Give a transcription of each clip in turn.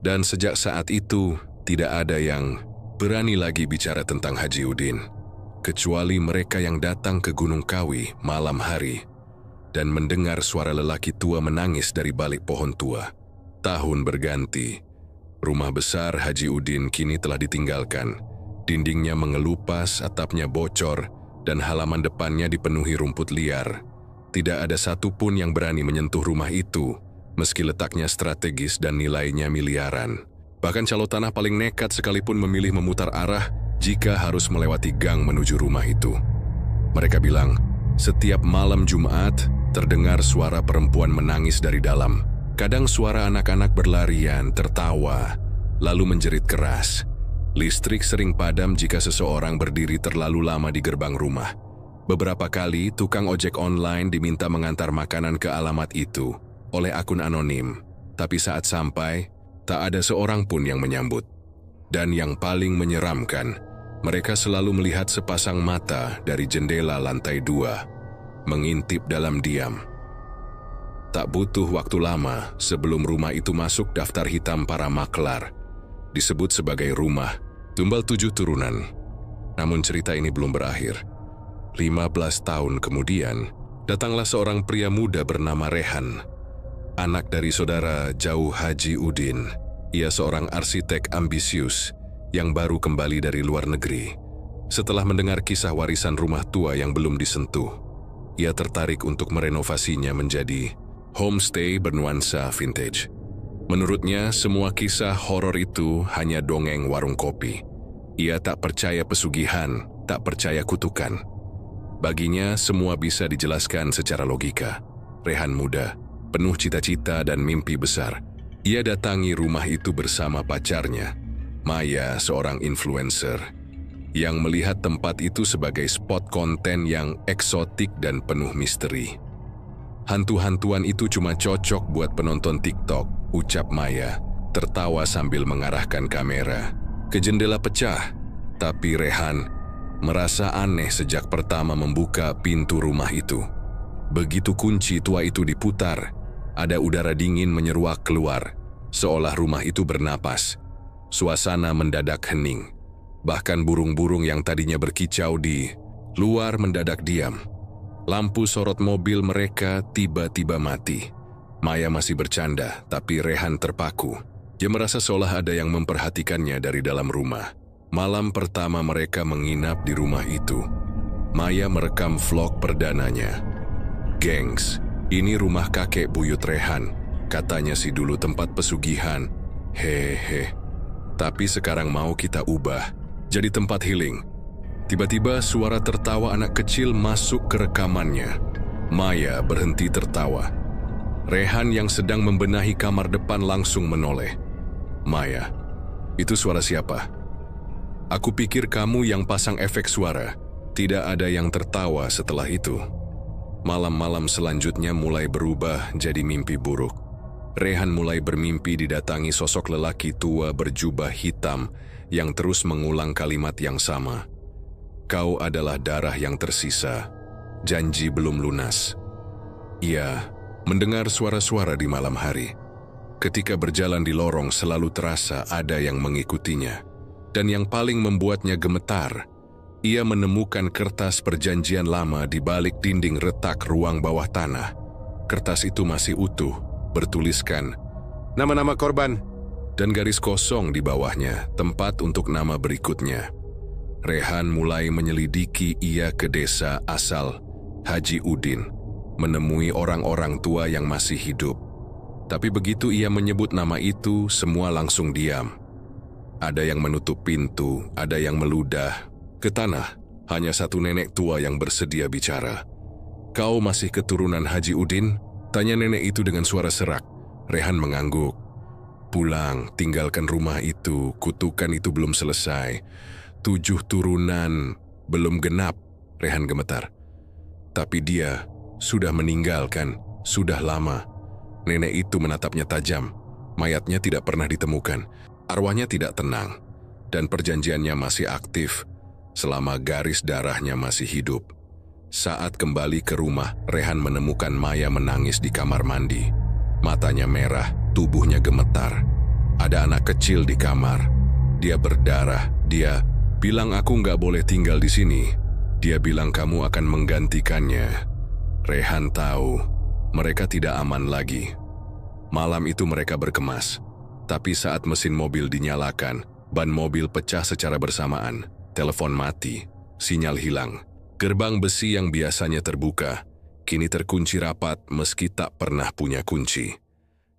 Dan sejak saat itu, tidak ada yang berani lagi bicara tentang Haji Udin, kecuali mereka yang datang ke Gunung Kawi malam hari dan mendengar suara lelaki tua menangis dari balik pohon tua. Tahun berganti, rumah besar Haji Udin kini telah ditinggalkan. Dindingnya mengelupas, atapnya bocor, dan halaman depannya dipenuhi rumput liar. Tidak ada satupun yang berani menyentuh rumah itu, meski letaknya strategis dan nilainya miliaran. Bahkan calo tanah paling nekat sekalipun memilih memutar arah jika harus melewati gang menuju rumah itu. Mereka bilang, setiap malam Jumat terdengar suara perempuan menangis dari dalam. Kadang suara anak-anak berlarian, tertawa, lalu menjerit keras. Listrik sering padam jika seseorang berdiri terlalu lama di gerbang rumah. Beberapa kali, tukang ojek online diminta mengantar makanan ke alamat itu oleh akun anonim. Tapi saat sampai, tak ada seorang pun yang menyambut. Dan yang paling menyeramkan, mereka selalu melihat sepasang mata dari jendela lantai 2, mengintip dalam diam. Tak butuh waktu lama sebelum rumah itu masuk daftar hitam para maklar. Disebut sebagai rumah tumbal 7 turunan. Namun cerita ini belum berakhir. 15 tahun kemudian, datanglah seorang pria muda bernama Rehan. Anak dari saudara jauh Haji Udin. Ia seorang arsitek ambisius yang baru kembali dari luar negeri. Setelah mendengar kisah warisan rumah tua yang belum disentuh, ia tertarik untuk merenovasinya menjadi homestay bernuansa vintage. Menurutnya, semua kisah horor itu hanya dongeng warung kopi. Ia tak percaya pesugihan, tak percaya kutukan. Baginya, semua bisa dijelaskan secara logika. Rehan muda, penuh cita-cita dan mimpi besar. Ia datangi rumah itu bersama pacarnya, Maya, seorang influencer, yang melihat tempat itu sebagai spot konten yang eksotik dan penuh misteri. Hantu-hantuan itu cuma cocok buat penonton TikTok, ucap Maya, tertawa sambil mengarahkan kamera ke jendela pecah. Tapi Rehan merasa aneh sejak pertama membuka pintu rumah itu. Begitu kunci tua itu diputar, ada udara dingin menyeruak keluar, seolah rumah itu bernapas. Suasana mendadak hening. Bahkan burung-burung yang tadinya berkicau di luar mendadak diam. Lampu sorot mobil mereka tiba-tiba mati. Maya masih bercanda, tapi Rehan terpaku. Dia merasa seolah ada yang memperhatikannya dari dalam rumah. Malam pertama mereka menginap di rumah itu, Maya merekam vlog perdananya. "Gengs, ini rumah kakek buyut Rehan. Katanya sih dulu tempat pesugihan. Hehe. Tapi sekarang mau kita ubah jadi tempat healing." Tiba-tiba suara tertawa anak kecil masuk ke rekamannya. Maya berhenti tertawa. Rehan yang sedang membenahi kamar depan langsung menoleh. "Maya, itu suara siapa? Aku pikir kamu yang pasang efek suara." Tidak ada yang tertawa setelah itu. Malam-malam selanjutnya mulai berubah jadi mimpi buruk. Rehan mulai bermimpi didatangi sosok lelaki tua berjubah hitam yang terus mengulang kalimat yang sama. "Kau adalah darah yang tersisa. Janji belum lunas." Ia mendengar suara-suara di malam hari. Ketika berjalan di lorong selalu terasa ada yang mengikutinya. Dan yang paling membuatnya gemetar, ia menemukan kertas perjanjian lama di balik dinding retak ruang bawah tanah. Kertas itu masih utuh, bertuliskan nama-nama korban, dan garis kosong di bawahnya, tempat untuk nama berikutnya. Rehan mulai menyelidiki. Ia ke desa asal Haji Udin, menemui orang-orang tua yang masih hidup. Tapi begitu ia menyebut nama itu, semua langsung diam. Ada yang menutup pintu, ada yang meludah ke tanah. Hanya satu nenek tua yang bersedia bicara. "Kau masih keturunan Haji Udin?" tanya nenek itu dengan suara serak. Rehan mengangguk. "Pulang, tinggalkan rumah itu, kutukan itu belum selesai. 7 turunan belum genap." Rehan gemetar. "Tapi dia sudah meninggalkan, sudah lama." Nenek itu menatapnya tajam. Mayatnya tidak pernah ditemukan. Arwahnya tidak tenang. Dan perjanjiannya masih aktif selama garis darahnya masih hidup. Saat kembali ke rumah, Rehan menemukan Maya menangis di kamar mandi. Matanya merah, tubuhnya gemetar. Ada Ada anak kecil di kamar. Dia berdarah. Dia bilang aku nggak boleh tinggal di sini. Dia bilang kamu akan menggantikannya. Rehan tahu mereka tidak aman lagi. Malam itu mereka berkemas. Tapi saat mesin mobil dinyalakan, ban mobil pecah secara bersamaan. Telepon mati. Sinyal hilang. Gerbang besi yang biasanya terbuka kini terkunci rapat meski tak pernah punya kunci.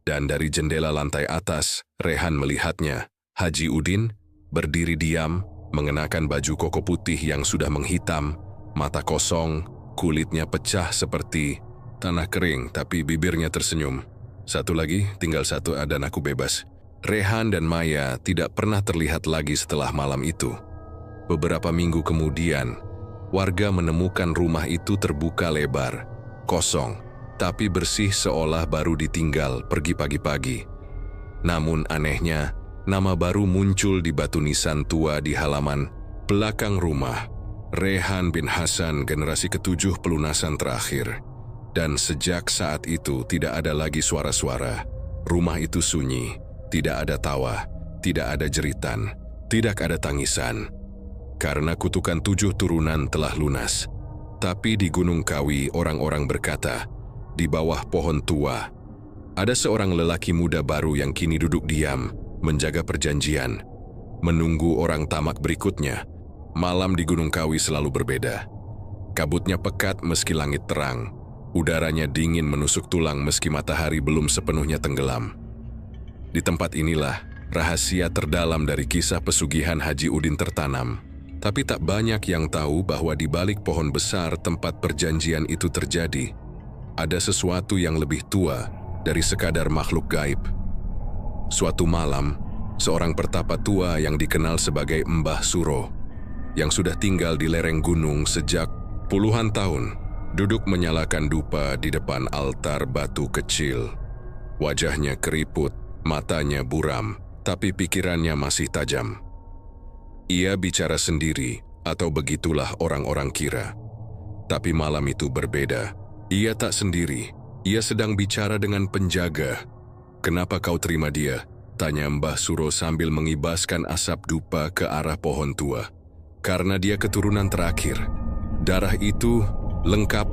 Dan dari jendela lantai atas, Rehan melihatnya. Haji Udin berdiri diam, mengenakan baju koko putih yang sudah menghitam, mata kosong, kulitnya pecah seperti tanah kering, tapi bibirnya tersenyum. Satu lagi, tinggal satu dan aku bebas. Rehan dan Maya tidak pernah terlihat lagi setelah malam itu. Beberapa minggu kemudian, warga menemukan rumah itu terbuka lebar, kosong, tapi bersih seolah baru ditinggal pergi pagi-pagi. Namun anehnya, nama baru muncul di batu nisan tua di halaman belakang rumah. Rehan bin Hasan, generasi ke-7 pelunasan terakhir. Dan sejak saat itu tidak ada lagi suara-suara. Rumah itu sunyi, tidak ada tawa, tidak ada jeritan, tidak ada tangisan. Karena kutukan 7 turunan telah lunas. Tapi di Gunung Kawi orang-orang berkata, di bawah pohon tua, ada seorang lelaki muda baru yang kini duduk diam, menjaga perjanjian, menunggu orang tamak berikutnya. Malam di Gunung Kawi selalu berbeda. Kabutnya pekat meski langit terang, udaranya dingin menusuk tulang meski matahari belum sepenuhnya tenggelam. Di tempat inilah rahasia terdalam dari kisah pesugihan Haji Udin tertanam. Tapi tak banyak yang tahu bahwa di balik pohon besar tempat perjanjian itu terjadi, ada sesuatu yang lebih tua dari sekadar makhluk gaib. Suatu malam, seorang pertapa tua yang dikenal sebagai Mbah Suro, yang sudah tinggal di lereng gunung sejak puluhan tahun, duduk menyalakan dupa di depan altar batu kecil. Wajahnya keriput, matanya buram, tapi pikirannya masih tajam. Ia bicara sendiri, atau begitulah orang-orang kira. Tapi malam itu berbeda. Ia tak sendiri, ia sedang bicara dengan penjaga. "Kenapa kau terima dia?" tanya Mbah Suro sambil mengibaskan asap dupa ke arah pohon tua. "Karena dia keturunan terakhir. Darah itu lengkap,"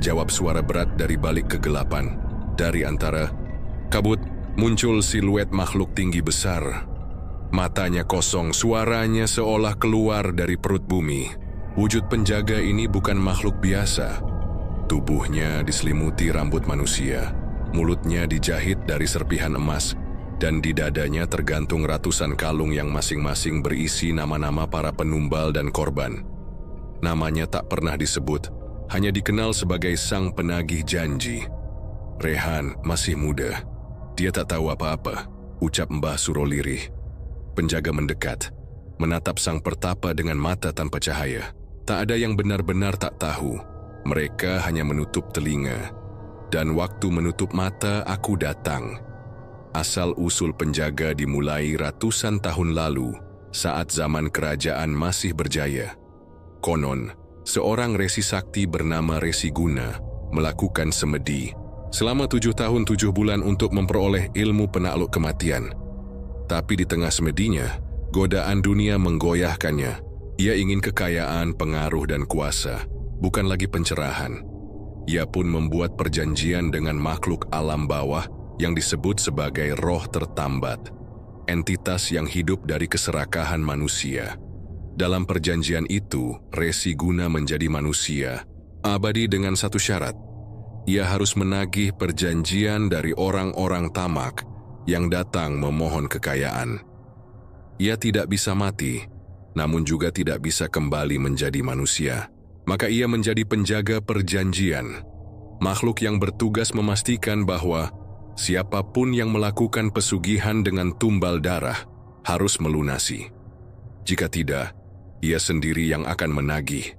jawab suara berat dari balik kegelapan. Dari antara kabut muncul siluet makhluk tinggi besar. Matanya kosong, suaranya seolah keluar dari perut bumi. Wujud penjaga ini bukan makhluk biasa. Tubuhnya diselimuti rambut manusia, mulutnya dijahit dari serpihan emas, dan di dadanya tergantung ratusan kalung yang masing-masing berisi nama-nama para penumbal dan korban. Namanya tak pernah disebut, hanya dikenal sebagai sang penagih janji. Rehan masih muda, dia tak tahu apa-apa, ucap Mbah Suro lirih. Penjaga mendekat, menatap sang pertapa dengan mata tanpa cahaya. Tak ada yang benar-benar tak tahu. Mereka hanya menutup telinga. Dan waktu menutup mata, aku datang. Asal-usul penjaga dimulai ratusan tahun lalu, saat zaman kerajaan masih berjaya. Konon, seorang resi sakti bernama Resi Guna melakukan semedi selama 7 tahun 7 bulan untuk memperoleh ilmu penakluk kematian. Tapi di tengah semedinya, godaan dunia menggoyahkannya. Ia ingin kekayaan, pengaruh, dan kuasa, bukan lagi pencerahan. Ia pun membuat perjanjian dengan makhluk alam bawah yang disebut sebagai roh tertambat, entitas yang hidup dari keserakahan manusia. Dalam perjanjian itu, Resi Guna menjadi manusia, abadi dengan satu syarat. Ia harus menagih perjanjian dari orang-orang tamak yang datang memohon kekayaan. Ia tidak bisa mati, namun juga tidak bisa kembali menjadi manusia. Maka ia menjadi penjaga perjanjian, makhluk yang bertugas memastikan bahwa siapapun yang melakukan pesugihan dengan tumbal darah harus melunasi. Jika tidak, ia sendiri yang akan menagih.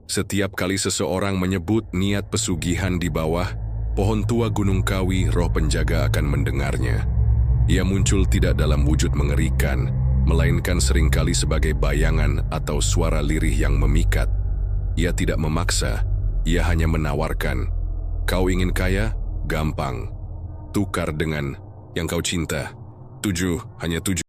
Setiap kali seseorang menyebut niat pesugihan di bawah pohon tua Gunung Kawi, roh penjaga akan mendengarnya. Ia muncul tidak dalam wujud mengerikan, melainkan seringkali sebagai bayangan atau suara lirih yang memikat. Ia tidak memaksa, ia hanya menawarkan. Kau ingin kaya? Gampang. Tukar dengan yang kau cinta. 7, hanya 7.